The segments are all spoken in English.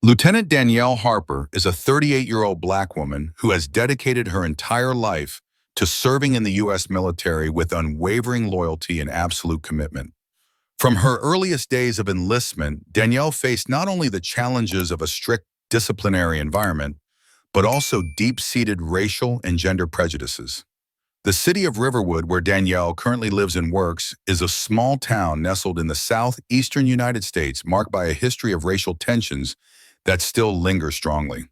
Lieutenant Danielle Harper is a 38-year-old black woman who has dedicated her entire life to serving in the U.S. military with unwavering loyalty and absolute commitment. From her earliest days of enlistment, Danielle faced not only the challenges of a strict disciplinary environment, but also deep-seated racial and gender prejudices. The city of Riverwood, where Danielle currently lives and works, is a small town nestled in the southeastern United States, marked by a history of racial tensions that still linger strongly.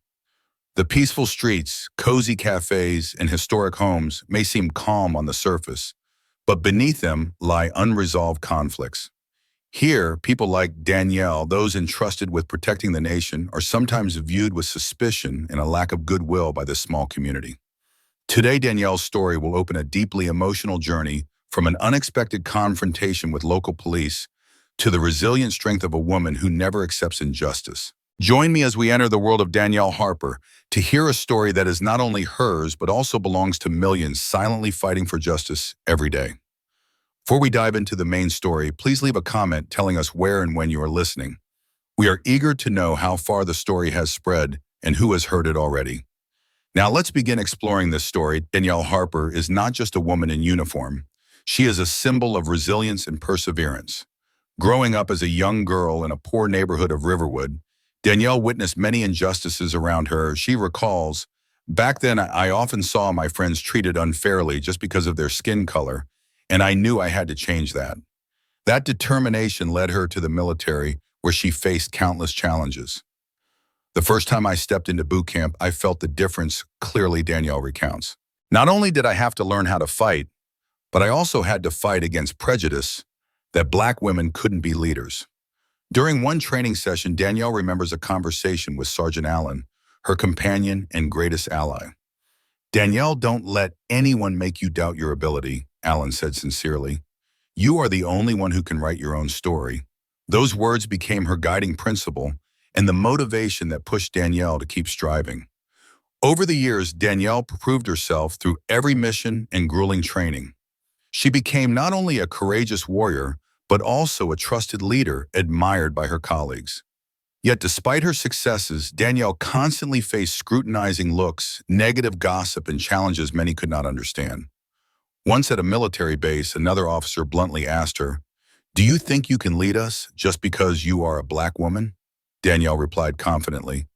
The peaceful streets, cozy cafes, and historic homes may seem calm on the surface, but beneath them lie unresolved conflicts. Here, people like Danielle, those entrusted with protecting the nation, are sometimes viewed with suspicion and a lack of goodwill by this small community. Today, Danielle's story will open a deeply emotional journey from an unexpected confrontation with local police to the resilient strength of a woman who never accepts injustice. Join me as we enter the world of Danielle Harper to hear a story that is not only hers, but also belongs to millions silently fighting for justice every day. Before we dive into the main story, please leave a comment telling us where and when you are listening. We are eager to know how far the story has spread and who has heard it already. Now let's begin exploring this story. Danielle Harper is not just a woman in uniform. She is a symbol of resilience and perseverance. Growing up as a young girl in a poor neighborhood of Riverwood, Danielle witnessed many injustices around her. She recalls, "Back then I often saw my friends treated unfairly just because of their skin color, and I knew I had to change that." That determination led her to the military, where she faced countless challenges. "The first time I stepped into boot camp, I felt the difference clearly," Danielle recounts. "Not only did I have to learn how to fight, but I also had to fight against prejudice that black women couldn't be leaders." During one training session, Danielle remembers a conversation with Sergeant Allen, her companion and greatest ally. "Danielle, don't let anyone make you doubt your ability," Allen said sincerely. "You are the only one who can write your own story." Those words became her guiding principle and the motivation that pushed Danielle to keep striving. Over the years, Danielle proved herself through every mission and grueling training. She became not only a courageous warrior, but also a trusted leader admired by her colleagues. Yet despite her successes, Danielle constantly faced scrutinizing looks, negative gossip, and challenges many could not understand. Once at a military base, another officer bluntly asked her, "Do you think you can lead us just because you are a black woman?" Danielle replied confidently,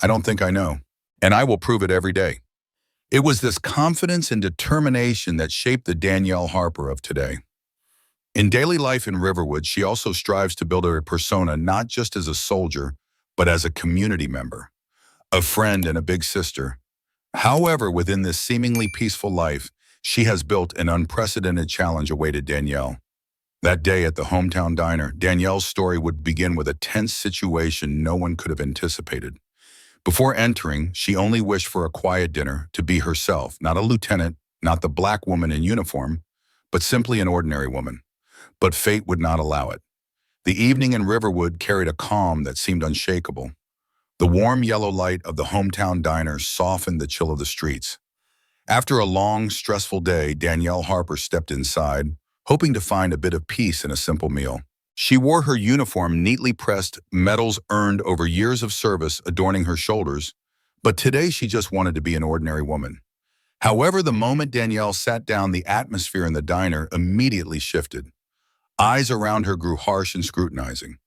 "I don't think I know, and I will prove it every day." It was this confidence and determination that shaped the Danielle Harper of today. In daily life in Riverwood, she also strives to build a persona not just as a soldier, but as a community member, a friend, and a big sister. However, within this seemingly peaceful life, she has built an unprecedented challenge awaited Danielle. That day at the hometown diner, Danielle's story would begin with a tense situation no one could have anticipated. Before entering, she only wished for a quiet dinner, to be herself, not a lieutenant, not the black woman in uniform, but simply an ordinary woman. But fate would not allow it. The evening in Riverwood carried a calm that seemed unshakable. The warm yellow light of the hometown diner softened the chill of the streets. After a long, stressful day, Danielle Harper stepped inside, hoping to find a bit of peace in a simple meal. She wore her uniform, neatly pressed, medals earned over years of service adorning her shoulders, but today she just wanted to be an ordinary woman. However, the moment Danielle sat down, the atmosphere in the diner immediately shifted. Eyes around her grew harsh and scrutinizing.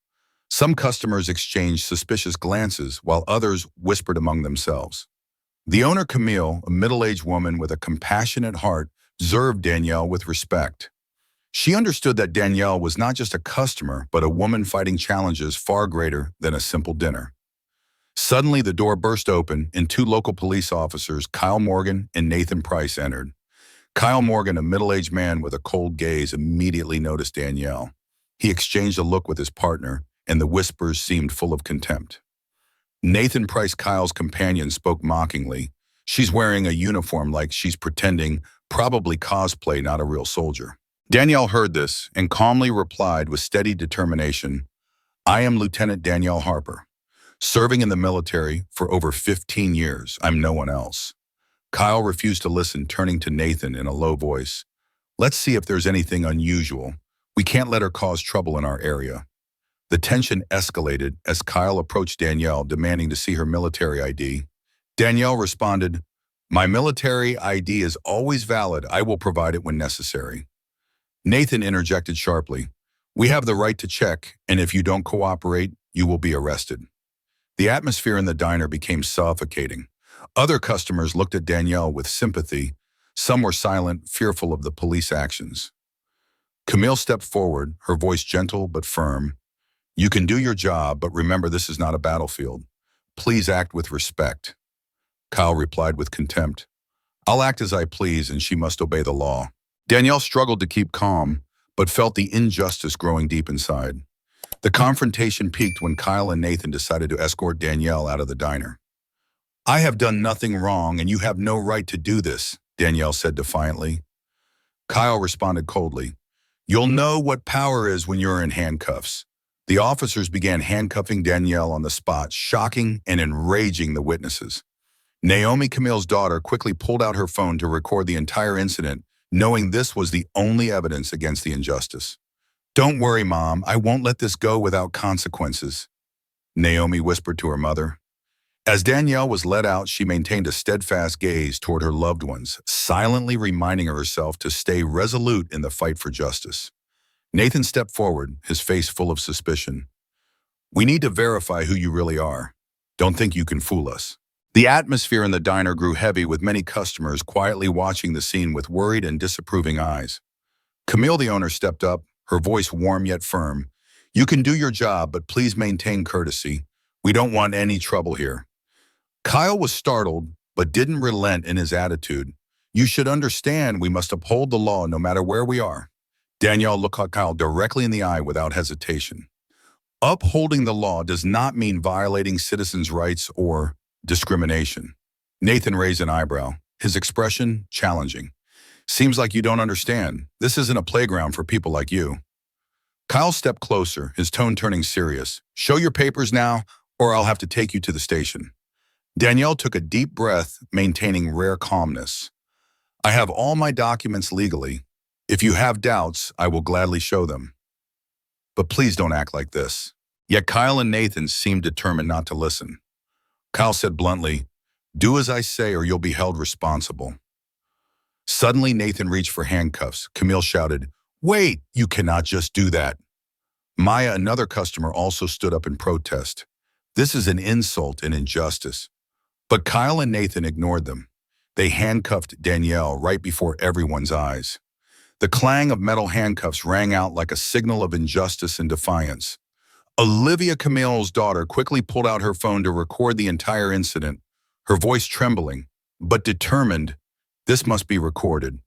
Some customers exchanged suspicious glances, while others whispered among themselves. The owner, Camille, a middle-aged woman with a compassionate heart, observed Danielle with respect. She understood that Danielle was not just a customer, but a woman fighting challenges far greater than a simple dinner. Suddenly, the door burst open, and two local police officers, Kyle Morgan and Nathan Price, entered. Kyle Morgan, a middle-aged man with a cold gaze, immediately noticed Danielle. He exchanged a look with his partner, and the whispers seemed full of contempt. Nathan Price, Kyle's companion, spoke mockingly. "She's wearing a uniform like she's pretending, probably cosplay, not a real soldier." Danielle heard this and calmly replied with steady determination, "I am Lieutenant Danielle Harper. Serving in the military for over 15 years, I'm no one else." Kyle refused to listen, turning to Nathan in a low voice. "Let's see if there's anything unusual. We can't let her cause trouble in our area." The tension escalated as Kyle approached Danielle demanding to see her military ID. Danielle responded, "My military ID is always valid. I will provide it when necessary." Nathan interjected sharply, "We have the right to check, and if you don't cooperate, you will be arrested." The atmosphere in the diner became suffocating. Other customers looked at Danielle with sympathy. Some were silent, fearful of the police actions. Camille stepped forward, her voice gentle but firm. "You can do your job, but remember this is not a battlefield. Please act with respect." Kyle replied with contempt, "I'll act as I please, and she must obey the law." Danielle struggled to keep calm, but felt the injustice growing deep inside. The confrontation peaked when Kyle and Nathan decided to escort Danielle out of the diner. "I have done nothing wrong, and you have no right to do this," Danielle said defiantly. Kyle responded coldly, "You'll know what power is when you're in handcuffs." The officers began handcuffing Danielle on the spot, shocking and enraging the witnesses. Naomi, Camille's daughter, quickly pulled out her phone to record the entire incident, knowing this was the only evidence against the injustice. "Don't worry, Mom, I won't let this go without consequences," Naomi whispered to her mother. As Danielle was led out, she maintained a steadfast gaze toward her loved ones, silently reminding herself to stay resolute in the fight for justice. Nathan stepped forward, his face full of suspicion. "We need to verify who you really are. Don't think you can fool us." The atmosphere in the diner grew heavy, with many customers quietly watching the scene with worried and disapproving eyes. Camille, the owner, stepped up, her voice warm yet firm. "You can do your job, but please maintain courtesy. We don't want any trouble here." Kyle was startled, but didn't relent in his attitude. "You should understand we must uphold the law no matter where we are." Danielle looked at Kyle directly in the eye without hesitation. "Upholding the law does not mean violating citizens' rights or discrimination." Nathan raised an eyebrow, his expression challenging. "Seems like you don't understand. This isn't a playground for people like you." Kyle stepped closer, his tone turning serious. "Show your papers now, or I'll have to take you to the station." Danielle took a deep breath, maintaining rare calmness. "I have all my documents legally. If you have doubts, I will gladly show them. But please don't act like this." Yet Kyle and Nathan seemed determined not to listen. Kyle said bluntly, "Do as I say or you'll be held responsible." Suddenly, Nathan reached for handcuffs. Camille shouted, "Wait, you cannot just do that." Maya, another customer, also stood up in protest. "This is an insult and injustice." But Kyle and Nathan ignored them. They handcuffed Danielle right before everyone's eyes. The clang of metal handcuffs rang out like a signal of injustice and defiance. Olivia, Camille's daughter, quickly pulled out her phone to record the entire incident, her voice trembling, but determined. This must be recorded.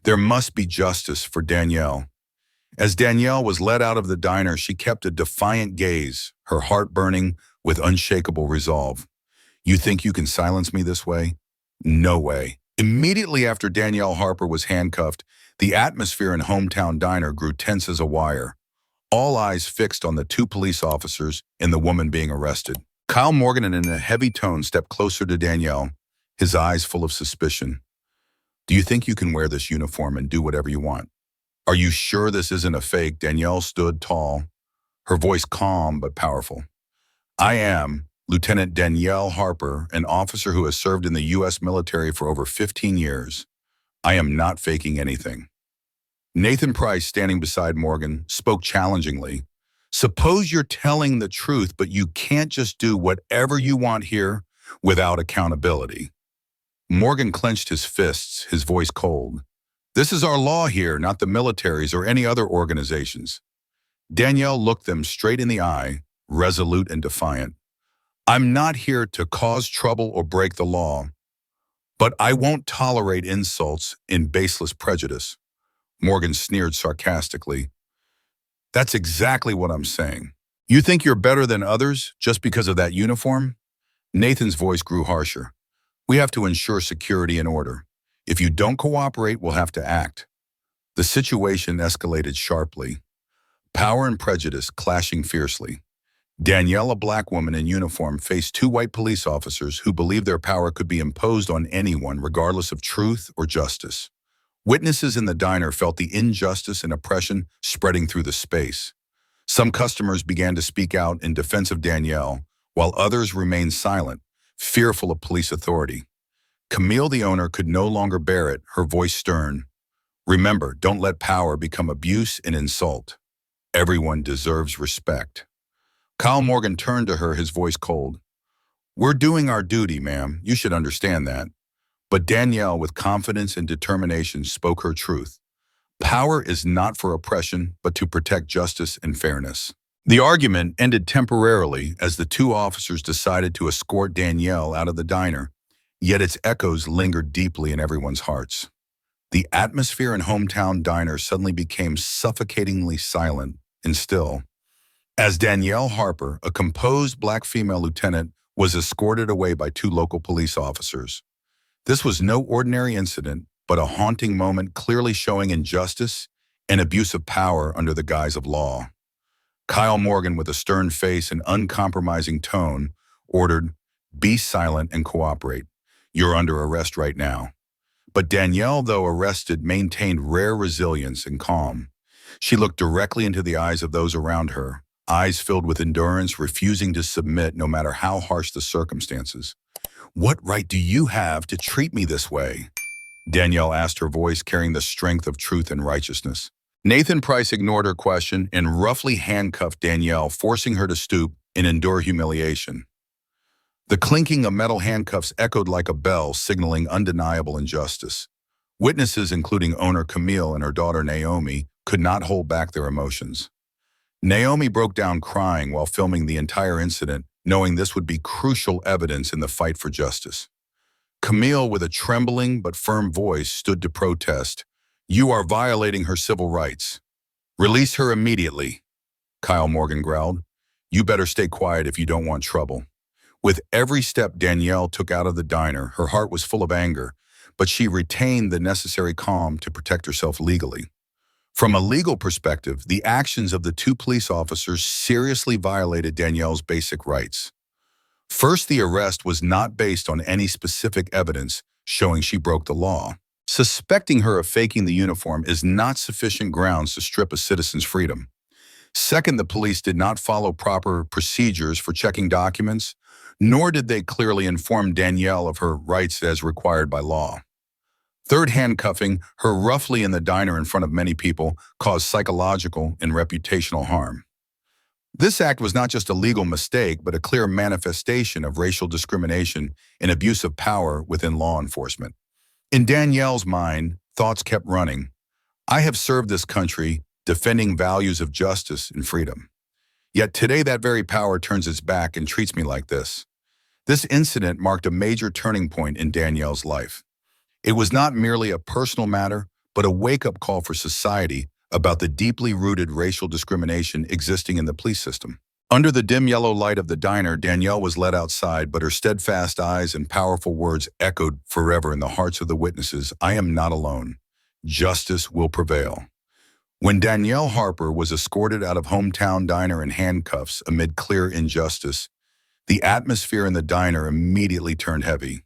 There must be justice for Danielle. As Danielle was led out of the diner, she kept a defiant gaze, her heart burning with unshakable resolve. "You think you can silence me this way? No way." Immediately after Danielle Harper was handcuffed, the atmosphere in Hometown Diner grew tense as a wire. All eyes fixed on the two police officers and the woman being arrested. Kyle Morgan, in a heavy tone, stepped closer to Danielle, his eyes full of suspicion. "Do you think you can wear this uniform and do whatever you want? Are you sure this isn't a fake?" Danielle stood tall, her voice calm but powerful. "I am Lieutenant Danielle Harper, an officer who has served in the U.S. military for over 15 years. I am not faking anything." Nathan Price, standing beside Morgan, spoke challengingly. "Suppose you're telling the truth, but you can't just do whatever you want here without accountability." Morgan clenched his fists, his voice cold. "This is our law here, not the military's or any other organizations." Danielle looked them straight in the eye, resolute and defiant. "I'm not here to cause trouble or break the law, but I won't tolerate insults and baseless prejudice." Morgan sneered sarcastically. "That's exactly what I'm saying. You think you're better than others just because of that uniform?" Nathan's voice grew harsher. "We have to ensure security and order. If you don't cooperate, we'll have to act." The situation escalated sharply, power and prejudice clashing fiercely. Danielle, a black woman in uniform, faced two white police officers who believed their power could be imposed on anyone regardless of truth or justice. Witnesses in the diner felt the injustice and oppression spreading through the space. Some customers began to speak out in defense of Danielle, while others remained silent, fearful of police authority. Camille, the owner, could no longer bear it, her voice stern. Remember, don't let power become abuse and insult. Everyone deserves respect. Kyle Morgan turned to her, his voice cold. We're doing our duty, ma'am. You should understand that. But Danielle, with confidence and determination, spoke her truth. Power is not for oppression, but to protect justice and fairness. The argument ended temporarily as the two officers decided to escort Danielle out of the diner, yet its echoes lingered deeply in everyone's hearts. The atmosphere in hometown diner suddenly became suffocatingly silent and still, as Danielle Harper, a composed black female lieutenant, was escorted away by two local police officers. This was no ordinary incident, but a haunting moment clearly showing injustice and abuse of power under the guise of law. Kyle Morgan, with a stern face and uncompromising tone, ordered, "Be silent and cooperate. You're under arrest right now." But Danielle, though arrested, maintained rare resilience and calm. She looked directly into the eyes of those around her, eyes filled with endurance, refusing to submit no matter how harsh the circumstances. "What right do you have to treat me this way?" Danielle asked, her voice carrying the strength of truth and righteousness. Nathan Price ignored her question and roughly handcuffed Danielle, forcing her to stoop and endure humiliation. The clinking of metal handcuffs echoed like a bell, signaling undeniable injustice. Witnesses, including owner Camille and her daughter Naomi, could not hold back their emotions. Naomi broke down crying while filming the entire incident, knowing this would be crucial evidence in the fight for justice. Camille, with a trembling but firm voice, stood to protest. "You are violating her civil rights. Release her immediately," Kyle Morgan growled. "You better stay quiet if you don't want trouble." With every step Danielle took out of the diner, her heart was full of anger, but she retained the necessary calm to protect herself legally. From a legal perspective, the actions of the two police officers seriously violated Danielle's basic rights. First, the arrest was not based on any specific evidence showing she broke the law. Suspecting her of faking the uniform is not sufficient grounds to strip a citizen's freedom. Second, the police did not follow proper procedures for checking documents, nor did they clearly inform Danielle of her rights as required by law. Third, handcuffing her roughly in the diner in front of many people caused psychological and reputational harm. This act was not just a legal mistake, but a clear manifestation of racial discrimination and abuse of power within law enforcement. In Danielle's mind, thoughts kept running. "I have served this country, defending values of justice and freedom. Yet today that very power turns its back and treats me like this." This incident marked a major turning point in Danielle's life. It was not merely a personal matter, but a wake-up call for society about the deeply rooted racial discrimination existing in the police system. Under the dim yellow light of the diner, Danielle was led outside, but her steadfast eyes and powerful words echoed forever in the hearts of the witnesses. "I am not alone. Justice will prevail." When Danielle Harper was escorted out of hometown diner in handcuffs amid clear injustice, the atmosphere in the diner immediately turned heavy.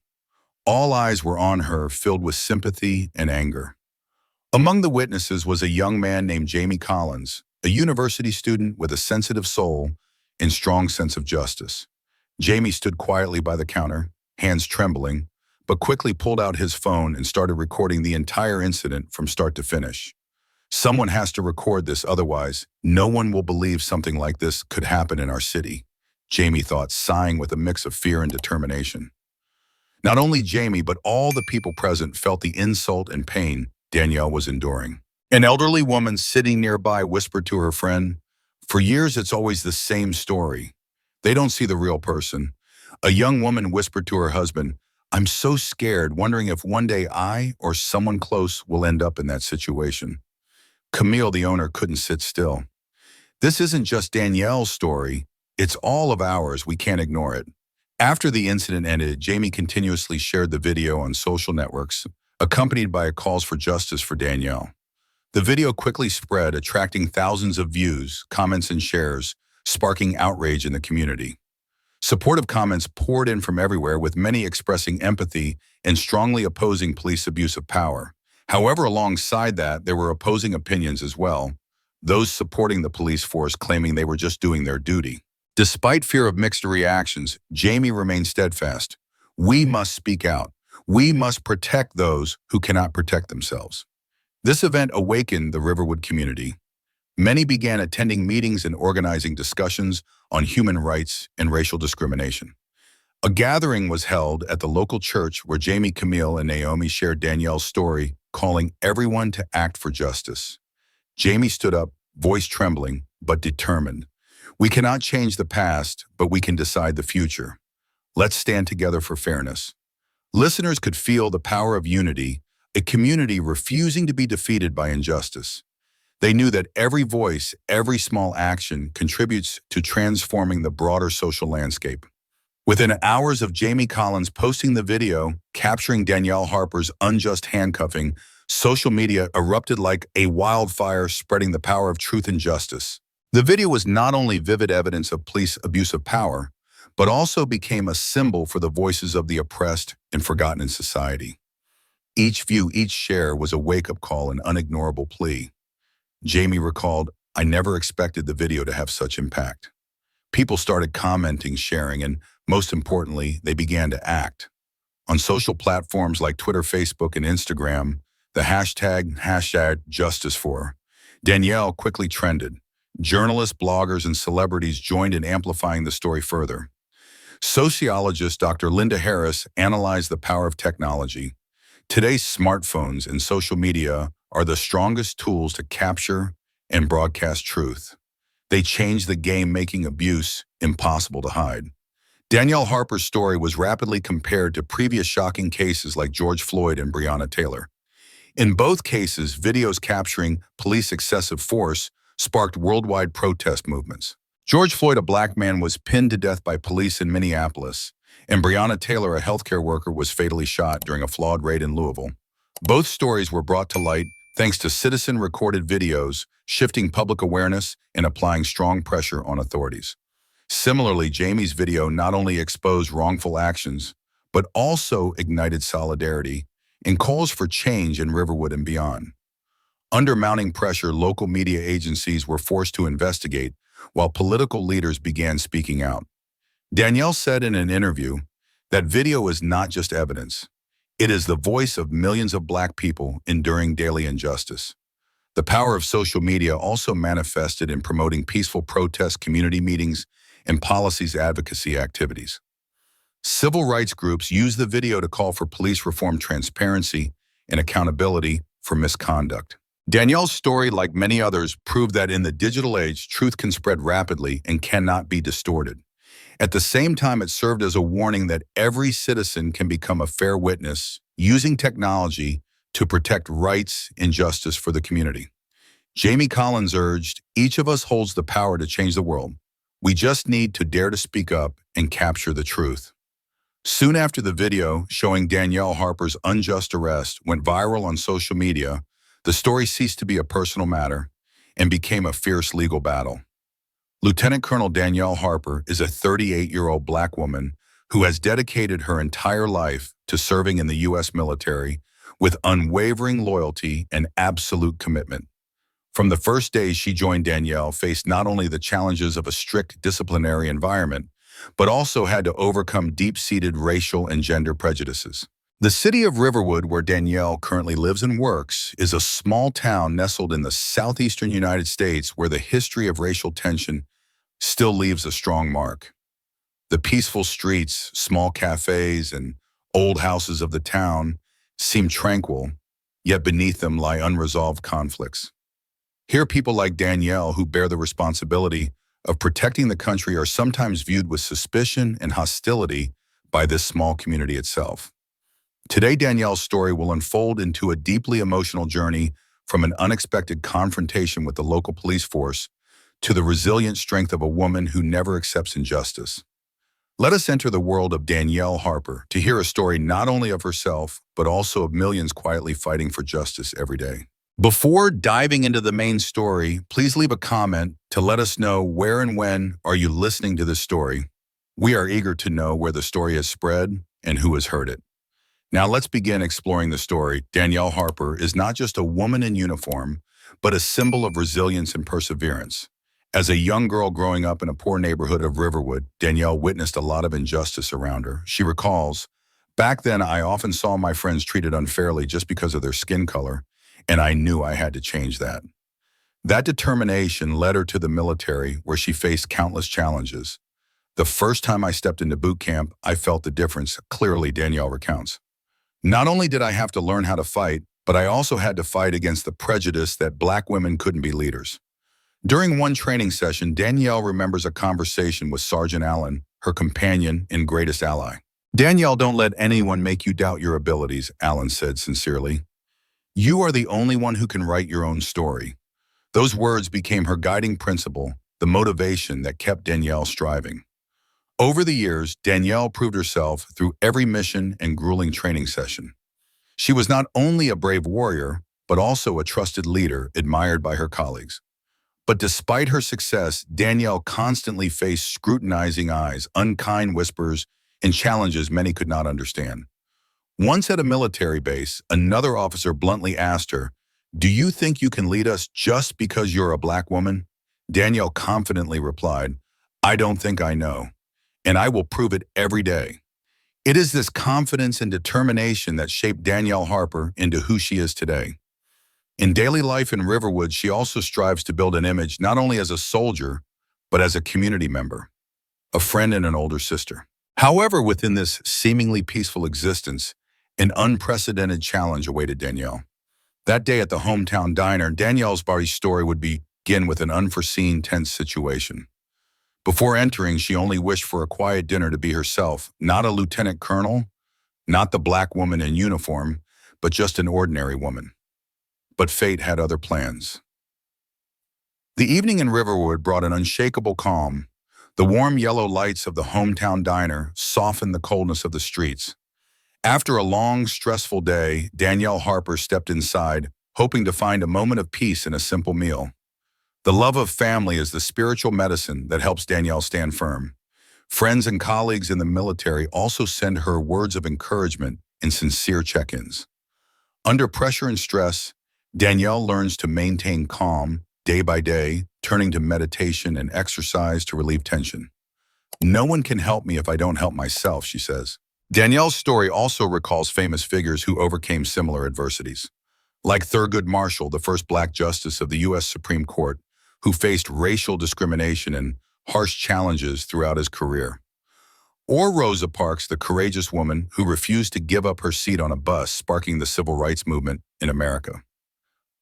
All eyes were on her, filled with sympathy and anger. Among the witnesses was a young man named Jamie Collins, a university student with a sensitive soul and strong sense of justice. Jamie stood quietly by the counter, hands trembling, but quickly pulled out his phone and started recording the entire incident from start to finish. "Someone has to record this, otherwise, no one will believe something like this could happen in our city," Jamie thought, sighing with a mix of fear and determination. Not only Jamie, but all the people present felt the insult and pain Danielle was enduring. An elderly woman sitting nearby whispered to her friend, "For years it's always the same story. They don't see the real person." A young woman whispered to her husband, "I'm so scared, wondering if one day I or someone close will end up in that situation." Camille, the owner, couldn't sit still. "This isn't just Danielle's story, it's all of ours, we can't ignore it." After the incident ended, Jamie continuously shared the video on social networks, accompanied by calls for justice for Danielle. The video quickly spread, attracting thousands of views, comments, and shares, sparking outrage in the community. Supportive comments poured in from everywhere, with many expressing empathy and strongly opposing police abuse of power. However, alongside that, there were opposing opinions as well. those supporting the police force claiming they were just doing their duty. Despite fear of mixed reactions, Jamie remained steadfast. We must speak out. We must protect those who cannot protect themselves. This event awakened the Riverwood community. Many began attending meetings and organizing discussions on human rights and racial discrimination. A gathering was held at the local church where Jamie, Camille, and Naomi shared Danielle's story, calling everyone to act for justice. Jamie stood up, voice trembling, but determined. We cannot change the past, but we can decide the future. Let's stand together for fairness. Listeners could feel the power of unity, a community refusing to be defeated by injustice. They knew that every voice, every small action contributes to transforming the broader social landscape. Within hours of Jamie Collins posting the video capturing Danielle Harper's unjust handcuffing, social media erupted like a wildfire, spreading the power of truth and justice. The video was not only vivid evidence of police abuse of power, but also became a symbol for the voices of the oppressed and forgotten in society. Each view, each share was a wake-up call, an unignorable plea. Jamie recalled, "I never expected the video to have such impact." People started commenting, sharing, and most importantly, they began to act. On social platforms like Twitter, Facebook, and Instagram, the hashtag #JusticeFor Danielle quickly trended. Journalists, bloggers, and celebrities joined in amplifying the story further. Sociologist Dr. Linda Harris analyzed the power of technology. Today's smartphones and social media are the strongest tools to capture and broadcast truth. They changed the game, making abuse impossible to hide. Danielle Harper's story was rapidly compared to previous shocking cases like George Floyd and Breonna Taylor. In both cases, videos capturing police excessive force sparked worldwide protest movements. George Floyd, a black man, was pinned to death by police in Minneapolis, and Breonna Taylor, a healthcare worker, was fatally shot during a flawed raid in Louisville. Both stories were brought to light thanks to citizen-recorded videos, shifting public awareness and applying strong pressure on authorities. Similarly, Jamie's video not only exposed wrongful actions, but also ignited solidarity and calls for change in Riverwood and beyond. Under mounting pressure, local media agencies were forced to investigate, while political leaders began speaking out. Danielle said in an interview that video is not just evidence. It is the voice of millions of black people enduring daily injustice. The power of social media also manifested in promoting peaceful protests, community meetings, and policies advocacy activities. Civil rights groups used the video to call for police reform, transparency, and accountability for misconduct. Danielle's story, like many others, proved that in the digital age, truth can spread rapidly and cannot be distorted. At the same time, it served as a warning that every citizen can become a fair witness, using technology to protect rights and justice for the community. Jamie Collins urged, "Each of us holds the power to change the world. We just need to dare to speak up and capture the truth." Soon after the video showing Danielle Harper's unjust arrest went viral on social media, the story ceased to be a personal matter and became a fierce legal battle. Lieutenant Colonel Danielle Harper is a 38-year-old black woman who has dedicated her entire life to serving in the U.S. military with unwavering loyalty and absolute commitment. From the first day she joined, Danielle faced not only the challenges of a strict disciplinary environment, but also had to overcome deep-seated racial and gender prejudices. The city of Riverwood, where Danielle currently lives and works, is a small town nestled in the southeastern United States where the history of racial tension still leaves a strong mark. The peaceful streets, small cafes, and old houses of the town seem tranquil, yet beneath them lie unresolved conflicts. Here, people like Danielle, who bear the responsibility of protecting the country, are sometimes viewed with suspicion and hostility by this small community itself. Today, Danielle's story will unfold into a deeply emotional journey from an unexpected confrontation with the local police force to the resilient strength of a woman who never accepts injustice. Let us enter the world of Danielle Harper to hear a story not only of herself, but also of millions quietly fighting for justice every day. Before diving into the main story, please leave a comment to let us know where and when are you listening to this story. We are eager to know where the story has spread and who has heard it. Now let's begin exploring the story. Danielle Harper is not just a woman in uniform, but a symbol of resilience and perseverance. As a young girl growing up in a poor neighborhood of Riverwood, Danielle witnessed a lot of injustice around her. She recalls, "Back then, I often saw my friends treated unfairly just because of their skin color, and I knew I had to change that." That determination led her to the military, where she faced countless challenges. "The first time I stepped into boot camp, I felt the difference," clearly Danielle recounts. "Not only did I have to learn how to fight, but I also had to fight against the prejudice that Black women couldn't be leaders." During one training session, Danielle remembers a conversation with Sergeant Allen, her companion and greatest ally. "Danielle, don't let anyone make you doubt your abilities," Allen said sincerely. "You are the only one who can write your own story." Those words became her guiding principle, the motivation that kept Danielle striving. Over the years, Danielle proved herself through every mission and grueling training session. She was not only a brave warrior, but also a trusted leader admired by her colleagues. But despite her success, Danielle constantly faced scrutinizing eyes, unkind whispers, and challenges many could not understand. Once at a military base, another officer bluntly asked her, "Do you think you can lead us just because you're a Black woman?" Danielle confidently replied, "I don't think I know, and I will prove it every day." It is this confidence and determination that shaped Danielle Harper into who she is today. In daily life in Riverwood, she also strives to build an image not only as a soldier, but as a community member, a friend and an older sister. However, within this seemingly peaceful existence, an unprecedented challenge awaited Danielle. That day at the hometown diner, Danielle's story would begin with an unforeseen tense situation. Before entering, she only wished for a quiet dinner to be herself, not a lieutenant colonel, not the Black woman in uniform, but just an ordinary woman. But fate had other plans. The evening in Riverwood brought an unshakable calm. The warm yellow lights of the hometown diner softened the coldness of the streets. After a long, stressful day, Danielle Harper stepped inside, hoping to find a moment of peace in a simple meal. The love of family is the spiritual medicine that helps Danielle stand firm. Friends and colleagues in the military also send her words of encouragement and sincere check-ins. Under pressure and stress, Danielle learns to maintain calm day by day, turning to meditation and exercise to relieve tension. "No one can help me if I don't help myself," she says. Danielle's story also recalls famous figures who overcame similar adversities, like Thurgood Marshall, the first Black justice of the U.S. Supreme Court, who faced racial discrimination and harsh challenges throughout his career. Or Rosa Parks, the courageous woman who refused to give up her seat on a bus, sparking the civil rights movement in America.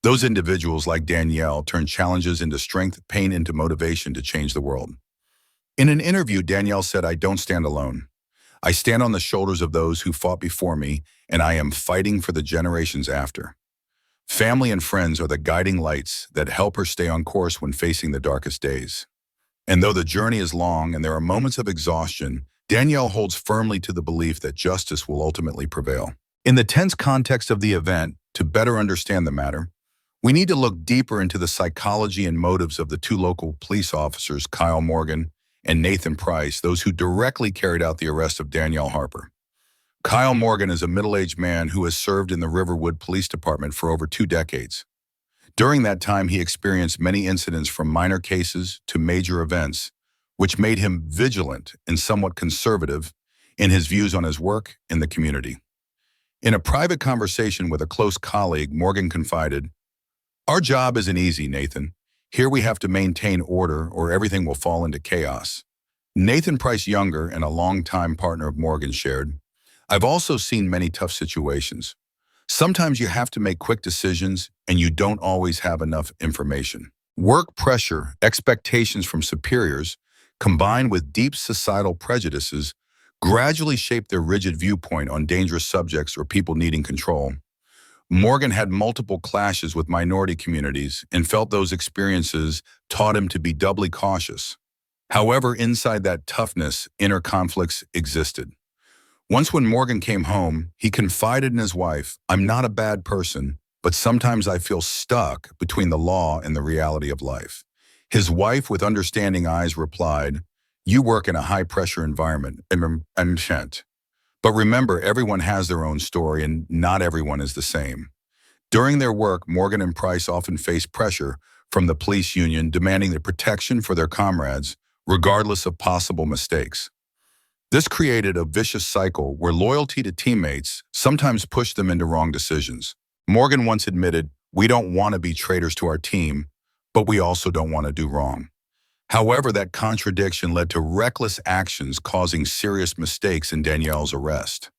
Those individuals, like Danielle, turned challenges into strength, pain into motivation to change the world. In an interview, Danielle said, "I don't stand alone. I stand on the shoulders of those who fought before me, and I am fighting for the generations after." Family and friends are the guiding lights that help her stay on course when facing the darkest days. And though the journey is long and there are moments of exhaustion, Danielle holds firmly to the belief that justice will ultimately prevail. In the tense context of the event, to better understand the matter, we need to look deeper into the psychology and motives of the two local police officers, Kyle Morgan and Nathan Price, those who directly carried out the arrest of Danielle Harper. Kyle Morgan is a middle-aged man who has served in the Riverwood Police Department for over 2 decades. During that time, he experienced many incidents from minor cases to major events, which made him vigilant and somewhat conservative in his views on his work and the community. In a private conversation with a close colleague, Morgan confided, "Our job isn't easy, Nathan. Here we have to maintain order or everything will fall into chaos." Nathan Price Younger, and a longtime partner of Morgan, shared, "I've also seen many tough situations. Sometimes you have to make quick decisions and you don't always have enough information. Work pressure, expectations from superiors, combined with deep societal prejudices, gradually shape their rigid viewpoint on dangerous subjects or people needing control." Morgan had multiple clashes with minority communities and felt those experiences taught him to be doubly cautious. However, inside that toughness, inner conflicts existed. Once when Morgan came home, he confided in his wife, "I'm not a bad person, but sometimes I feel stuck between the law and the reality of life." His wife, with understanding eyes, replied, "You work in a high-pressure environment, but remember, everyone has their own story and not everyone is the same." During their work, Morgan and Price often faced pressure from the police union demanding the protection for their comrades, regardless of possible mistakes. This created a vicious cycle where loyalty to teammates sometimes pushed them into wrong decisions. Morgan once admitted, "We don't want to be traitors to our team, but we also don't want to do wrong." However, that contradiction led to reckless actions causing serious mistakes in Danielle's arrest.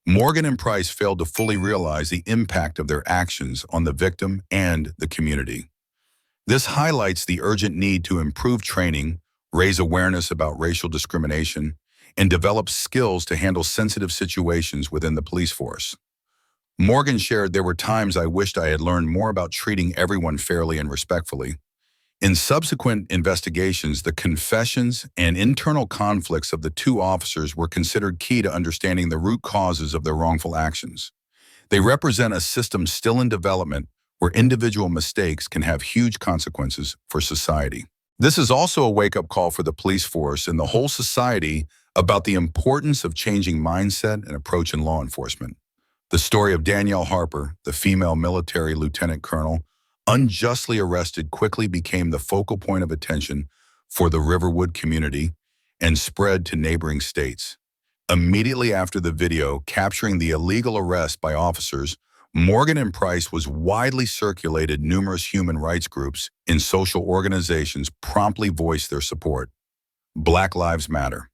Morgan and Price failed to fully realize the impact of their actions on the victim and the community. This highlights the urgent need to improve training, raise awareness about racial discrimination, and develop skills to handle sensitive situations within the police force. Morgan shared, "There were times I wished I had learned more about treating everyone fairly and respectfully." In subsequent investigations, the confessions and internal conflicts of the two officers were considered key to understanding the root causes of their wrongful actions. They represent a system still in development where individual mistakes can have huge consequences for society. This is also a wake-up call for the police force and the whole society about the importance of changing mindset and approach in law enforcement. The story of Danielle Harper, the female military lieutenant colonel, unjustly arrested, quickly became the focal point of attention for the Riverwood community and spread to neighboring states. Immediately after the video capturing the illegal arrest by officers, Morgan and Price was widely circulated. Numerous human rights groups and social organizations promptly voiced their support. Black Lives Matter,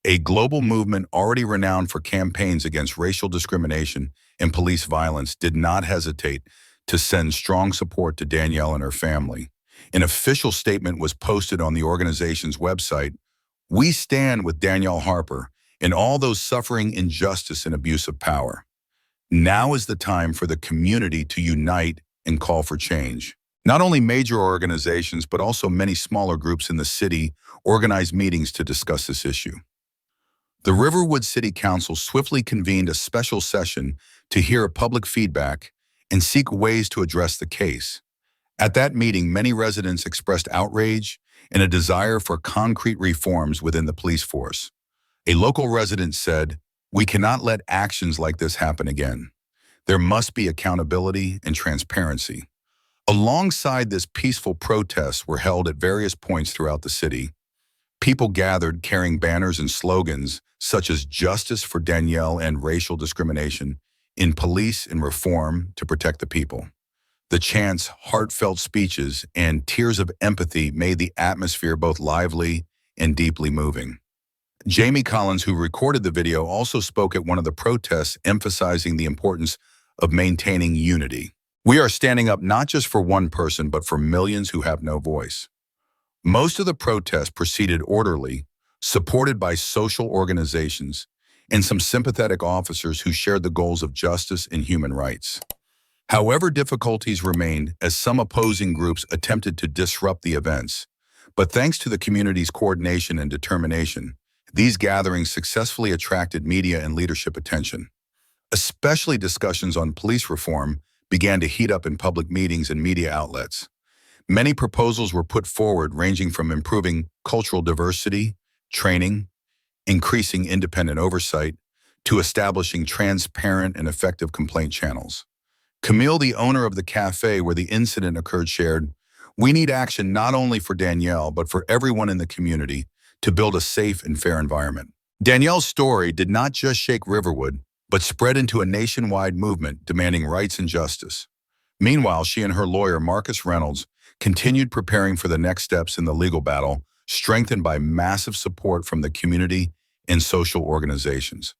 a global movement already renowned for campaigns against racial discrimination and police violence, did not hesitate to send strong support to Danielle and her family. An official statement was posted on the organization's website. "We stand with Danielle Harper and all those suffering injustice and abuse of power. Now is the time for the community to unite and call for change." Not only major organizations, but also many smaller groups in the city organized meetings to discuss this issue. The Riverwood City Council swiftly convened a special session to hear public feedback and seek ways to address the case. At that meeting, many residents expressed outrage and a desire for concrete reforms within the police force. A local resident said, "We cannot let actions like this happen again. There must be accountability and transparency." Alongside this, peaceful protests were held at various points throughout the city. People gathered carrying banners and slogans such as "Justice for Danielle" and "Racial discrimination in police and reform to protect the people." The chants, heartfelt speeches, and tears of empathy made the atmosphere both lively and deeply moving. Jamie Collins, who recorded the video, also spoke at one of the protests, emphasizing the importance of maintaining unity. "We are standing up not just for one person, but for millions who have no voice." Most of the protests proceeded orderly, supported by social organizations and some sympathetic officers who shared the goals of justice and human rights. However, difficulties remained as some opposing groups attempted to disrupt the events. But thanks to the community's coordination and determination, these gatherings successfully attracted media and leadership attention. Especially discussions on police reform began to heat up in public meetings and media outlets. Many proposals were put forward, ranging from improving cultural diversity, training, increasing independent oversight, to establishing transparent and effective complaint channels. Camille, the owner of the cafe where the incident occurred, shared, "We need action not only for Danielle, but for everyone in the community to build a safe and fair environment." Danielle's story did not just shake Riverwood, but spread into a nationwide movement demanding rights and justice. Meanwhile, she and her lawyer, Marcus Reynolds, continued preparing for the next steps in the legal battle, strengthened by massive support from the community and social organizations.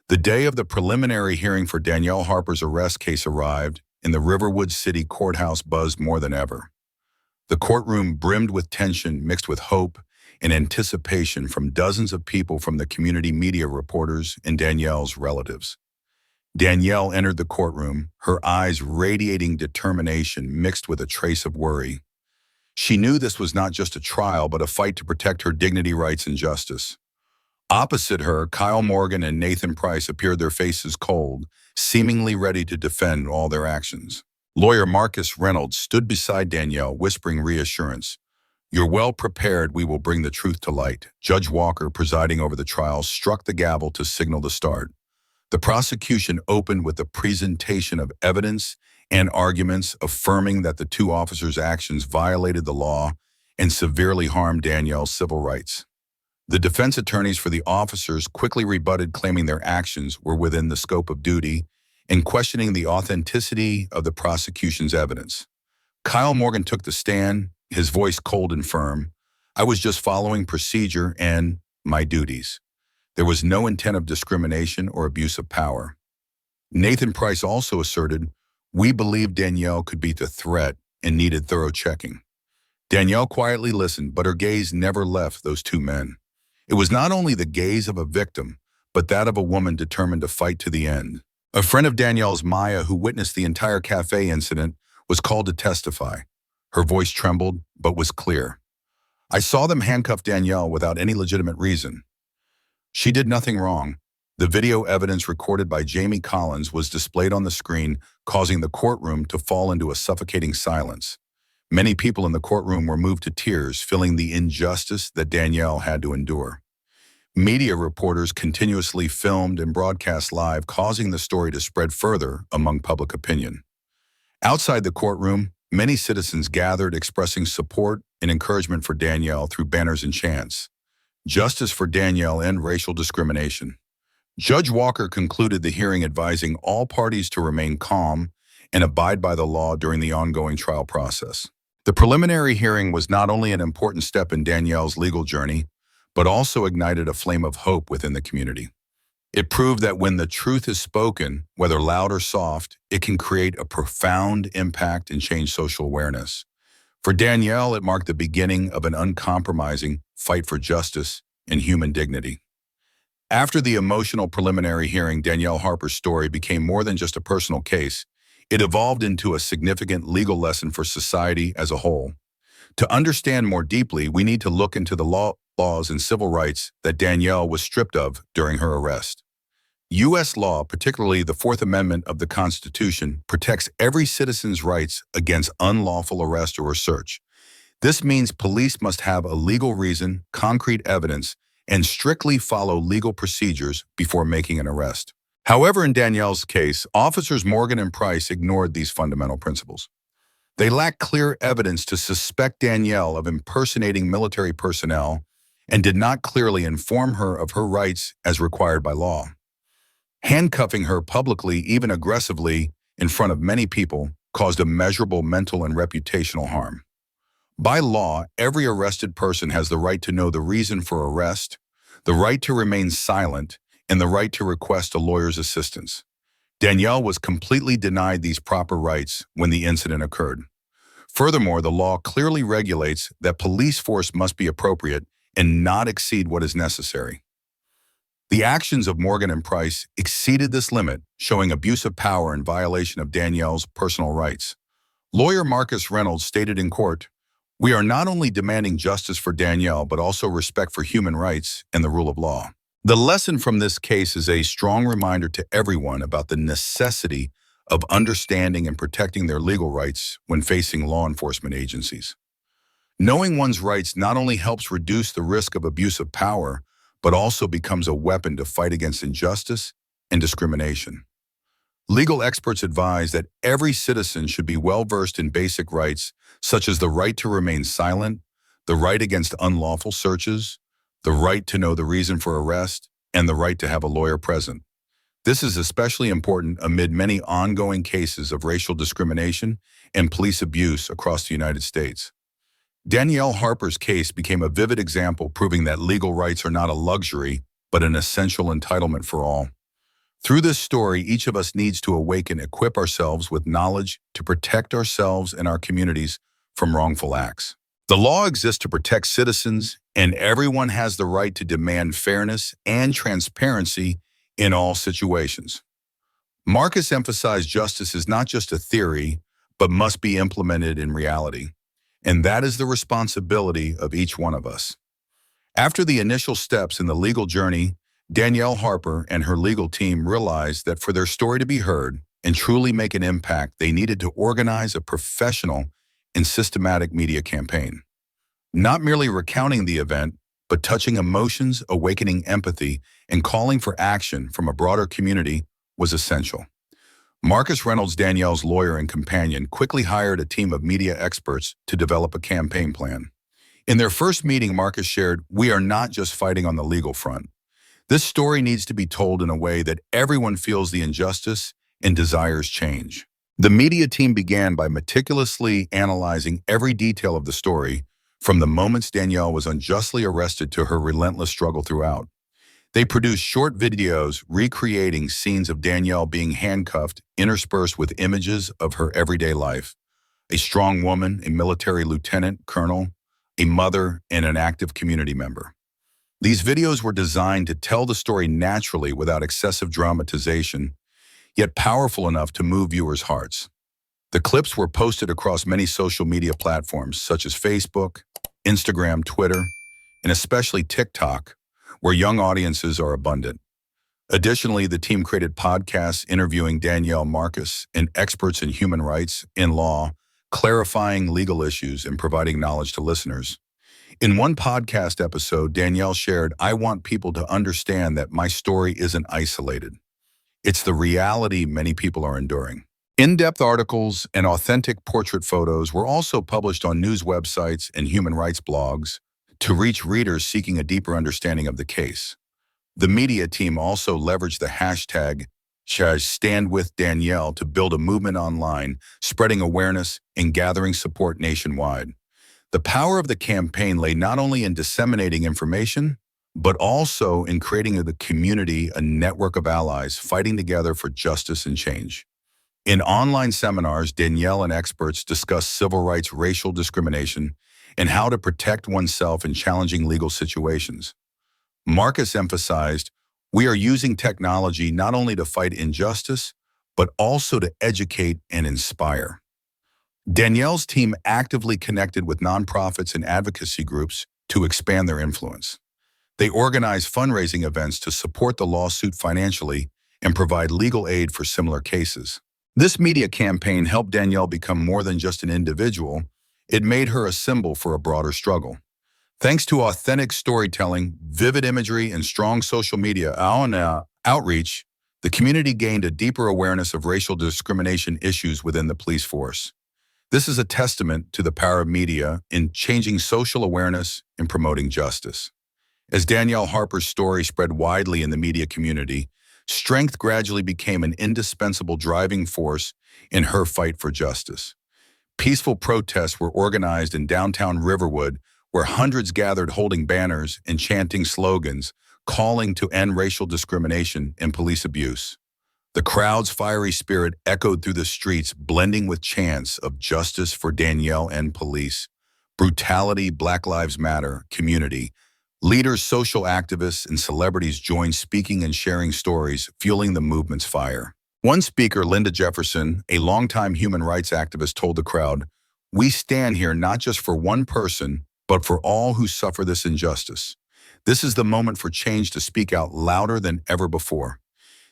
The day of the preliminary hearing for Danielle Harper's arrest case arrived, and the Riverwood City Courthouse buzzed more than ever. The courtroom brimmed with tension mixed with hope and anticipation from dozens of people, from the community, media reporters, and Danielle's relatives. Danielle entered the courtroom, her eyes radiating determination mixed with a trace of worry. She knew this was not just a trial, but a fight to protect her dignity, rights, and justice. Opposite her, Kyle Morgan and Nathan Price appeared, their faces cold, seemingly ready to defend all their actions. Lawyer Marcus Reynolds stood beside Danielle, whispering reassurance. "You're well prepared. We will bring the truth to light." Judge Walker, presiding over the trial, struck the gavel to signal the start. The prosecution opened with the presentation of evidence and arguments affirming that the two officers' actions violated the law and severely harmed Danielle's civil rights. The defense attorneys for the officers quickly rebutted, claiming their actions were within the scope of duty and questioning the authenticity of the prosecution's evidence. Kyle Morgan took the stand, his voice cold and firm. "I was just following procedure and my duties. There was no intent of discrimination or abuse of power." Nathan Price also asserted, "We believed Danielle could beat the threat and needed thorough checking." Danielle quietly listened, but her gaze never left those two men. It was not only the gaze of a victim, but that of a woman determined to fight to the end. A friend of Danielle's, Maya, who witnessed the entire cafe incident, was called to testify. Her voice trembled, but was clear. "I saw them handcuff Danielle without any legitimate reason. She did nothing wrong." The video evidence recorded by Jamie Collins was displayed on the screen, causing the courtroom to fall into a suffocating silence. Many people in the courtroom were moved to tears, feeling the injustice that Danielle had to endure. Media reporters continuously filmed and broadcast live, causing the story to spread further among public opinion. Outside the courtroom, many citizens gathered, expressing support and encouragement for Danielle through banners and chants. "Justice for Danielle, end racial discrimination." Judge Walker concluded the hearing, advising all parties to remain calm and abide by the law during the ongoing trial process. The preliminary hearing was not only an important step in Danielle's legal journey, but also ignited a flame of hope within the community. It proved that when the truth is spoken, whether loud or soft, it can create a profound impact and change social awareness. For Danielle, it marked the beginning of an uncompromising fight for justice and human dignity. After the emotional preliminary hearing, Danielle Harper's story became more than just a personal case. It evolved into a significant legal lesson for society as a whole. To understand more deeply, we need to look into the laws and civil rights that Danielle was stripped of during her arrest. U.S. law, particularly the Fourth Amendment of the Constitution, protects every citizen's rights against unlawful arrest or search. This means police must have a legal reason, concrete evidence, and strictly follow legal procedures before making an arrest. However, in Danielle's case, officers Morgan and Price ignored these fundamental principles. They lacked clear evidence to suspect Danielle of impersonating military personnel and did not clearly inform her of her rights as required by law. Handcuffing her publicly, even aggressively, in front of many people, caused immeasurable mental and reputational harm. By law, every arrested person has the right to know the reason for arrest, the right to remain silent, and the right to request a lawyer's assistance. Danielle was completely denied these proper rights when the incident occurred. Furthermore, the law clearly regulates that police force must be appropriate and not exceed what is necessary. The actions of Morgan and Price exceeded this limit, showing abuse of power and violation of Danielle's personal rights. Lawyer Marcus Reynolds stated in court, "We are not only demanding justice for Danielle, but also respect for human rights and the rule of law." The lesson from this case is a strong reminder to everyone about the necessity of understanding and protecting their legal rights when facing law enforcement agencies. Knowing one's rights not only helps reduce the risk of abuse of power, but also becomes a weapon to fight against injustice and discrimination. Legal experts advise that every citizen should be well-versed in basic rights, such as the right to remain silent, the right against unlawful searches, the right to know the reason for arrest, and the right to have a lawyer present. This is especially important amid many ongoing cases of racial discrimination and police abuse across the United States. Danielle Harper's case became a vivid example, proving that legal rights are not a luxury, but an essential entitlement for all. Through this story, each of us needs to awaken, equip ourselves with knowledge to protect ourselves and our communities from wrongful acts. The law exists to protect citizens, and everyone has the right to demand fairness and transparency in all situations. Marcus emphasized justice is not just a theory, but must be implemented in reality. And that is the responsibility of each one of us. After the initial steps in the legal journey, Danielle Harper and her legal team realized that for their story to be heard and truly make an impact, they needed to organize a professional and systematic media campaign. Not merely recounting the event, but touching emotions, awakening empathy, and calling for action from a broader community was essential. Marcus Reynolds, Danielle's lawyer and companion, quickly hired a team of media experts to develop a campaign plan. In their first meeting, Marcus shared, "We are not just fighting on the legal front. This story needs to be told in a way that everyone feels the injustice and desires change." The media team began by meticulously analyzing every detail of the story, from the moments Danielle was unjustly arrested to her relentless struggle throughout. They produced short videos recreating scenes of Danielle being handcuffed, interspersed with images of her everyday life. A strong woman, a military lieutenant, colonel, a mother, and an active community member. These videos were designed to tell the story naturally without excessive dramatization, yet powerful enough to move viewers' hearts. The clips were posted across many social media platforms such as Facebook, Instagram, Twitter, and especially TikTok, where young audiences are abundant. Additionally, the team created podcasts interviewing Danielle, Marcus, and experts in human rights and law, clarifying legal issues and providing knowledge to listeners. In one podcast episode, Danielle shared, "I want people to understand that my story isn't isolated. It's the reality many people are enduring." In-depth articles and authentic portrait photos were also published on news websites and human rights blogs to reach readers seeking a deeper understanding of the case. The media team also leveraged the hashtag #StandWithDanielle to build a movement online, spreading awareness and gathering support nationwide. The power of the campaign lay not only in disseminating information, but also in creating the community a network of allies fighting together for justice and change. In online seminars, Danielle and experts discussed civil rights, racial discrimination, and how to protect oneself in challenging legal situations. Marcus emphasized, "We are using technology not only to fight injustice, but also to educate and inspire." Danielle's team actively connected with nonprofits and advocacy groups to expand their influence. They organized fundraising events to support the lawsuit financially and provide legal aid for similar cases. This media campaign helped Danielle become more than just an individual. It made her a symbol for a broader struggle. Thanks to authentic storytelling, vivid imagery, and strong social media outreach, the community gained a deeper awareness of racial discrimination issues within the police force. This is a testament to the power of media in changing social awareness and promoting justice. As Danielle Harper's story spread widely in the media community, strength gradually became an indispensable driving force in her fight for justice. Peaceful protests were organized in downtown Riverwood, where hundreds gathered holding banners and chanting slogans calling to end racial discrimination and police abuse. The crowd's fiery spirit echoed through the streets, blending with chants of justice for Danielle and police, brutality, Black Lives Matter, community. Leaders, social activists, and celebrities joined speaking and sharing stories, fueling the movement's fire. One speaker, Linda Jefferson, a longtime human rights activist, told the crowd, "We stand here not just for one person, but for all who suffer this injustice. This is the moment for change to speak out louder than ever before."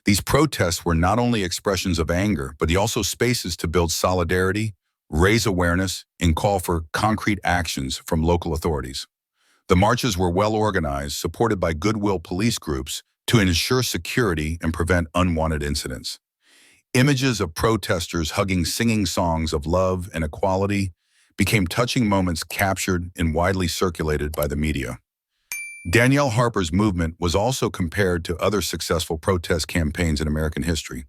These protests were not only expressions of anger, but also spaces to build solidarity, raise awareness, and call for concrete actions from local authorities. The marches were well organized, supported by goodwill police groups to ensure security and prevent unwanted incidents. Images of protesters hugging, singing songs of love and equality became touching moments captured and widely circulated by the media. Danielle Harper's movement was also compared to other successful protest campaigns in American history,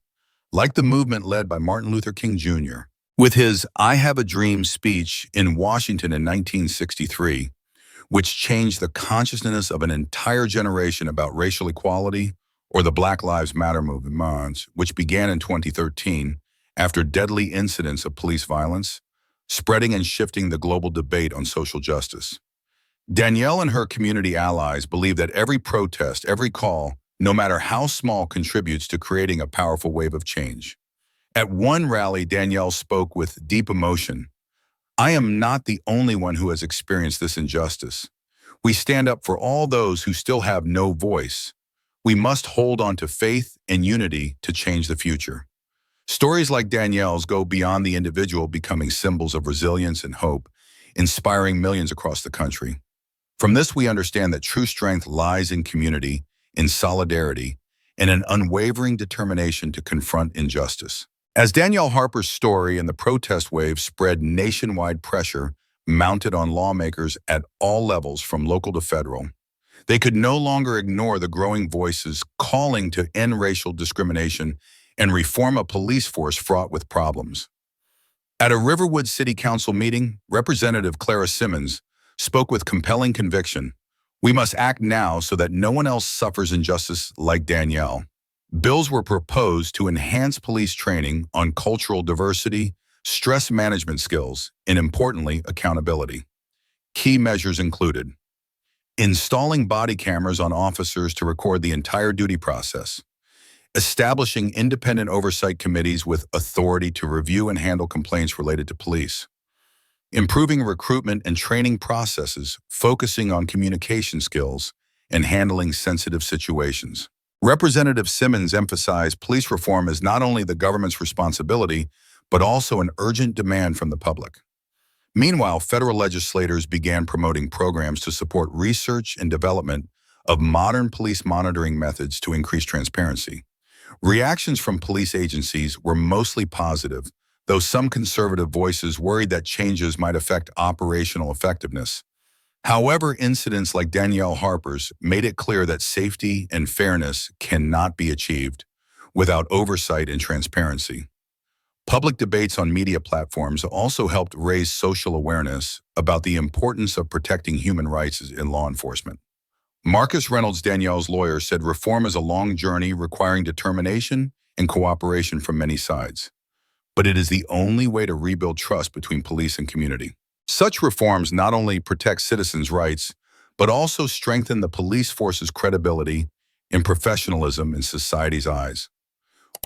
like the movement led by Martin Luther King Jr. With his "I Have a Dream" speech in Washington in 1963, which changed the consciousness of an entire generation about racial equality, or the Black Lives Matter movement, which began in 2013 after deadly incidents of police violence, spreading and shifting the global debate on social justice. Danielle and her community allies believe that every protest, every call, no matter how small, contributes to creating a powerful wave of change. At one rally, Danielle spoke with deep emotion. "I am not the only one who has experienced this injustice. We stand up for all those who still have no voice. We must hold on to faith and unity to change the future." Stories like Danielle's go beyond the individual, becoming symbols of resilience and hope, inspiring millions across the country. From this, we understand that true strength lies in community, in solidarity, and an unwavering determination to confront injustice. As Danielle Harper's story and the protest wave spread, nationwide pressure mounted on lawmakers at all levels from local to federal. They could no longer ignore the growing voices calling to end racial discrimination and reform a police force fraught with problems. At a Riverwood City Council meeting, Representative Clara Simmons spoke with compelling conviction. "We must act now so that no one else suffers injustice like Danielle." Bills were proposed to enhance police training on cultural diversity, stress management skills, and importantly, accountability. Key measures included installing body cameras on officers to record the entire duty process, establishing independent oversight committees with authority to review and handle complaints related to police, improving recruitment and training processes, focusing on communication skills and handling sensitive situations. Representative Simmons emphasized police reform is not only the government's responsibility, but also an urgent demand from the public. Meanwhile, federal legislators began promoting programs to support research and development of modern police monitoring methods to increase transparency. Reactions from police agencies were mostly positive, though some conservative voices worried that changes might affect operational effectiveness. However, incidents like Danielle Harper's made it clear that safety and fairness cannot be achieved without oversight and transparency. Public debates on media platforms also helped raise social awareness about the importance of protecting human rights in law enforcement. Marcus Reynolds, Danielle's lawyer, said reform is a long journey requiring determination and cooperation from many sides. But it is the only way to rebuild trust between police and community. Such reforms not only protect citizens' rights, but also strengthen the police force's credibility and professionalism in society's eyes.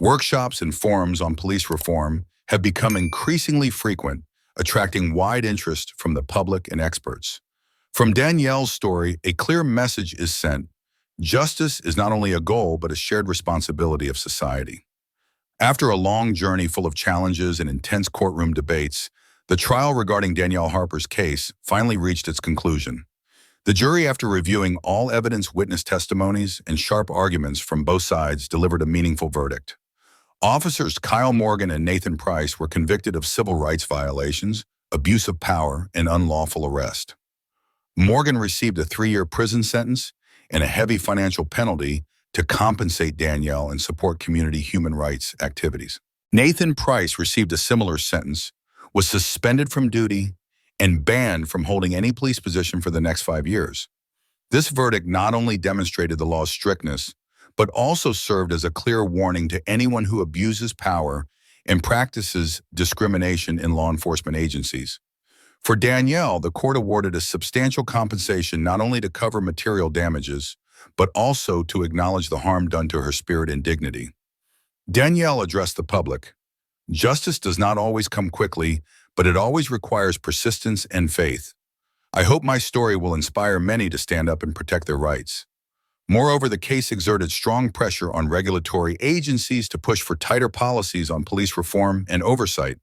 Workshops and forums on police reform have become increasingly frequent, attracting wide interest from the public and experts. From Danielle's story, a clear message is sent. Justice is not only a goal, but a shared responsibility of society. After a long journey full of challenges and intense courtroom debates, the trial regarding Danielle Harper's case finally reached its conclusion. The jury, after reviewing all evidence, witness testimonies, and sharp arguments from both sides, delivered a meaningful verdict. Officers Kyle Morgan and Nathan Price were convicted of civil rights violations, abuse of power, and unlawful arrest. Morgan received a 3-year prison sentence and a heavy financial penalty to compensate Danielle and support community human rights activities. Nathan Price received a similar sentence, was suspended from duty, and banned from holding any police position for the next 5 years. This verdict not only demonstrated the law's strictness, but also served as a clear warning to anyone who abuses power and practices discrimination in law enforcement agencies. For Danielle, the court awarded a substantial compensation not only to cover material damages, but also to acknowledge the harm done to her spirit and dignity. Danielle addressed the public. "Justice does not always come quickly, but it always requires persistence and faith. I hope my story will inspire many to stand up and protect their rights." Moreover, the case exerted strong pressure on regulatory agencies to push for tighter policies on police reform and oversight.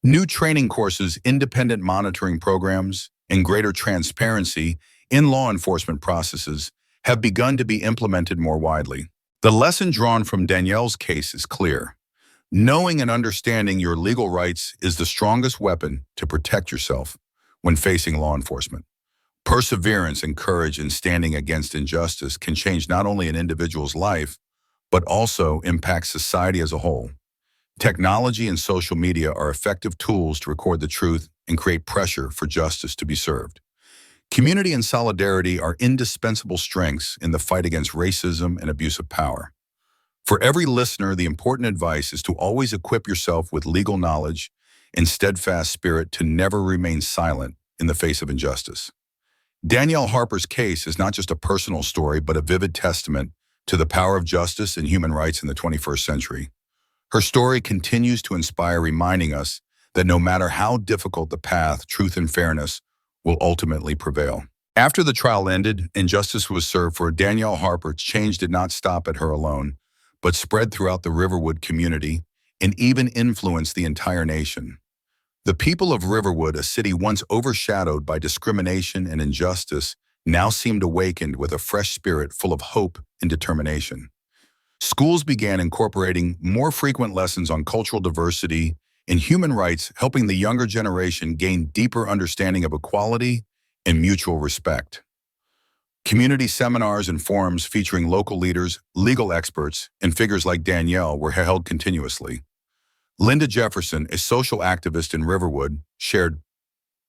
New training courses, independent monitoring programs, and greater transparency in law enforcement processes have begun to be implemented more widely. The lesson drawn from Danielle's case is clear. Knowing and understanding your legal rights is the strongest weapon to protect yourself when facing law enforcement. Perseverance and courage in standing against injustice can change not only an individual's life, but also impact society as a whole. Technology and social media are effective tools to record the truth and create pressure for justice to be served. Community and solidarity are indispensable strengths in the fight against racism and abuse of power. For every listener, the important advice is to always equip yourself with legal knowledge and steadfast spirit to never remain silent in the face of injustice. Danielle Harper's case is not just a personal story, but a vivid testament to the power of justice and human rights in the 21st century. Her story continues to inspire, reminding us that no matter how difficult the path, truth and fairness will ultimately prevail. After the trial ended and justice was served for Danielle Harper, change did not stop at her alone, but spread throughout the Riverwood community and even influenced the entire nation. The people of Riverwood, a city once overshadowed by discrimination and injustice, now seemed awakened with a fresh spirit full of hope and determination. Schools began incorporating more frequent lessons on cultural diversity and human rights, helping the younger generation gain deeper understanding of equality and mutual respect. Community seminars and forums featuring local leaders, legal experts, and figures like Danielle were held continuously. Linda Jefferson, a social activist in Riverwood, shared,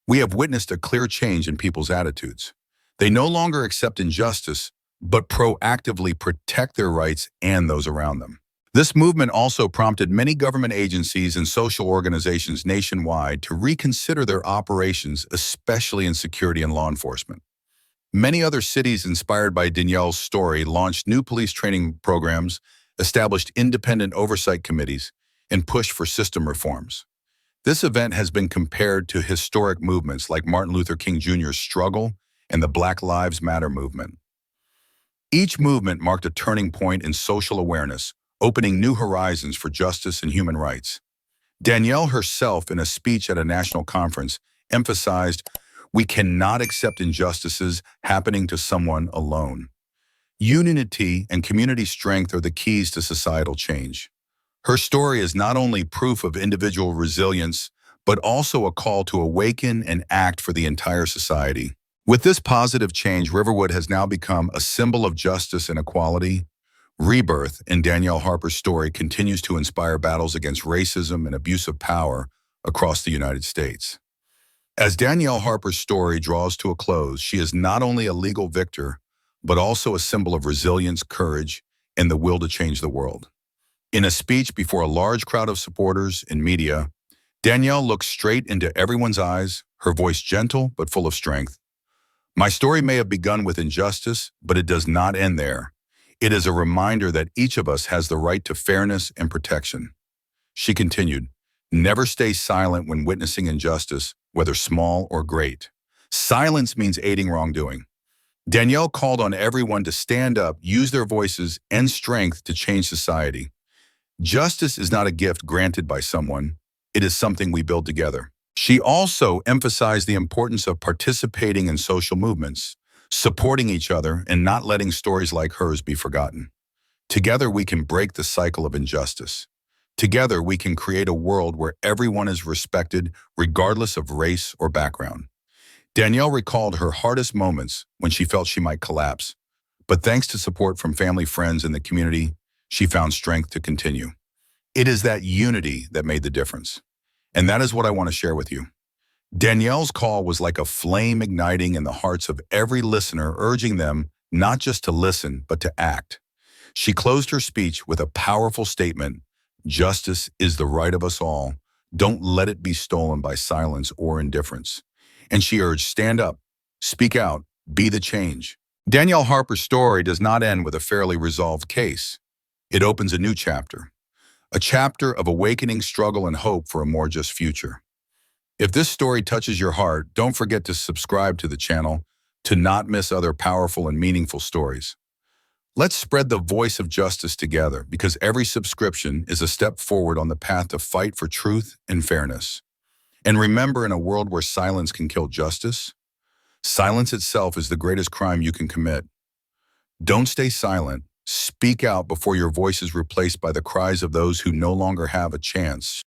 "We have witnessed a clear change in people's attitudes. They no longer accept injustice, but proactively protect their rights and those around them." This movement also prompted many government agencies and social organizations nationwide to reconsider their operations, especially in security and law enforcement. Many other cities inspired by Danielle's story launched new police training programs, established independent oversight committees, and pushed for system reforms. This event has been compared to historic movements like Martin Luther King Jr.'s struggle and the Black Lives Matter movement. Each movement marked a turning point in social awareness, opening new horizons for justice and human rights. Danielle herself, in a speech at a national conference, emphasized, "We cannot accept injustices happening to someone alone." Unity and community strength are the keys to societal change. Her story is not only proof of individual resilience, but also a call to awaken and act for the entire society. With this positive change, Riverwood has now become a symbol of justice and equality. Rebirth in Danielle Harper's story continues to inspire battles against racism and abuse of power across the United States. As Danielle Harper's story draws to a close, she is not only a legal victor, but also a symbol of resilience, courage, and the will to change the world. In a speech before a large crowd of supporters and media, Danielle looks straight into everyone's eyes, her voice gentle but full of strength. "My story may have begun with injustice, but it does not end there. It is a reminder that each of us has the right to fairness and protection." She continued, "Never stay silent when witnessing injustice, whether small or great. Silence means aiding wrongdoing." Danielle called on everyone to stand up, use their voices and strength to change society. Justice is not a gift granted by someone. It is something we build together. She also emphasized the importance of participating in social movements, supporting each other, and not letting stories like hers be forgotten. Together, we can break the cycle of injustice. Together, we can create a world where everyone is respected, regardless of race or background. Danielle recalled her hardest moments when she felt she might collapse, but thanks to support from family, friends, and the community, she found strength to continue. It is that unity that made the difference. And that is what I want to share with you. Danielle's call was like a flame igniting in the hearts of every listener, urging them not just to listen, but to act. She closed her speech with a powerful statement: "Justice is the right of us all. Don't let it be stolen by silence or indifference." And she urged, stand up, speak out, be the change. Danielle Harper's story does not end with a fairly resolved case. It opens a new chapter. A chapter of awakening, struggle, and hope for a more just future. If this story touches your heart, don't forget to subscribe to the channel to not miss other powerful and meaningful stories. Let's spread the voice of justice together, because every subscription is a step forward on the path to fight for truth and fairness. And remember, in a world where silence can kill justice, silence itself is the greatest crime you can commit. Don't stay silent. Speak out before your voice is replaced by the cries of those who no longer have a chance.